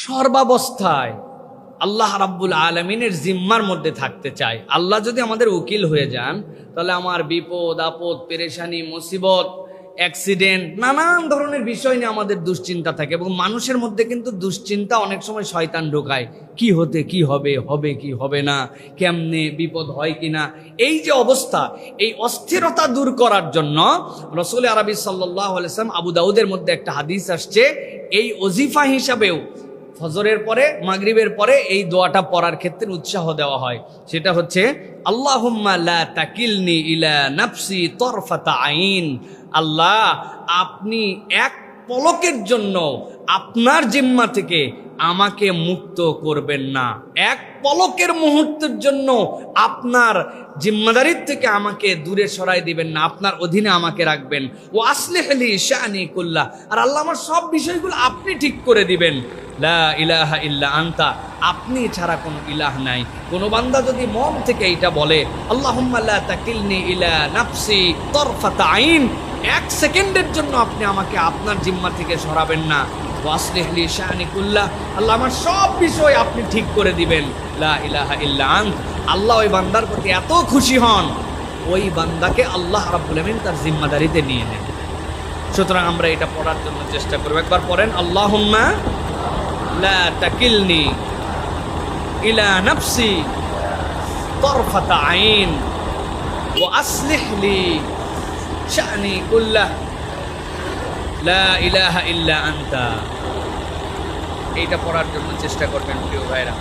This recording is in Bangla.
সর্বাবস্থায় আল্লাহ রাব্বুল আলামিনের জিম্মার মধ্যে থাকতে চাই। আল্লাহ যদি আমাদের উকিল হয়ে যান, তাহলে আমার বিপদ আপদ, পেরেশানি, মুসিবত, অ্যাক্সিডেন্ট, নানান ধরনের বিষয় নিয়ে আমাদের দুশ্চিন্তা থাকে। এবং মানুষের মধ্যে কিন্তু দুশ্চিন্তা অনেক সময় শয়তান ঢোকায়। কি হতে কি হবে, হবে কি হবে না, কেমনে বিপদ হয় কিনা। এই যে অবস্থা, এই অস্থিরতা দূর করার জন্য রাসূল আরবি সাল্লাল্লাহু আলাইহি ওয়াসাল্লাম আবু দাউদের মধ্যে একটা হাদিস আসছে, এই ওজিফা হিসাবেও ফজরের পরে, মাগরিবের পরে এই দোয়াটা পড়ার ক্ষেত্রে উৎসাহ দেওয়া হয়। সেটা হচ্ছে আল্লাহুম্মা লা তাকিলনি ইলা নাফসি তরফাতা আইন। আল্লাহ, আপনি এক পলকের জন্য আপনার জিম্মা থেকে আমাকে মুক্ত করবেন না। এক পলকের মুহূর্তের জন্য আপনার জিম্মাদারির থেকে আমাকে দূরে সরাই দিবেন না, আপনার অধীনে আমাকে রাখবেন। ও আসলিহ লি শানি কুল্লাহ, আর আল্লাহ আমার সব বিষয়গুলো আপনি ঠিক করে দিবেন। লা ইলাহা ইল্লা আনতা, আপনি ছাড়া কোনো ইলাহ নাই। কোনো বান্দা যদি মন থেকে এটা বলে, আল্লাহুম্মা লা তাকিলনি ইলা নাফসি তরফাতা আইন, এক সেকেন্ডের জন্য আপনি আমাকে আপনার জিম্মা থেকে সরাবেন না। ওয়াসলিহ লি শানি কুল্লাহ, আল্লাহ আমার সব বিষয় আপনি ঠিক করে দিবেন। লা ইলাহা ইল্লা আন্ত, আল্লাহ ওই বান্দার প্রতি এত খুশি হন, ওই বান্দাকে আল্লাহ রাব্বুল আমিন তার জিম্মাদারিতে নিয়ে নেন। সুতরাং আমরা এটা পড়ার জন্য চেষ্টা করব। একবার পড়েন, আল্লাহুম্মা লা তাকিলনি ইলা নাফসি তরফাতা আইন ওয়া আসলিহ লি শানি কুল্লাহ লা ইলাহা ইল্লা আনতা। এইটা পড়ার জন্য চেষ্টা করবেন প্রিয় ভাইরা।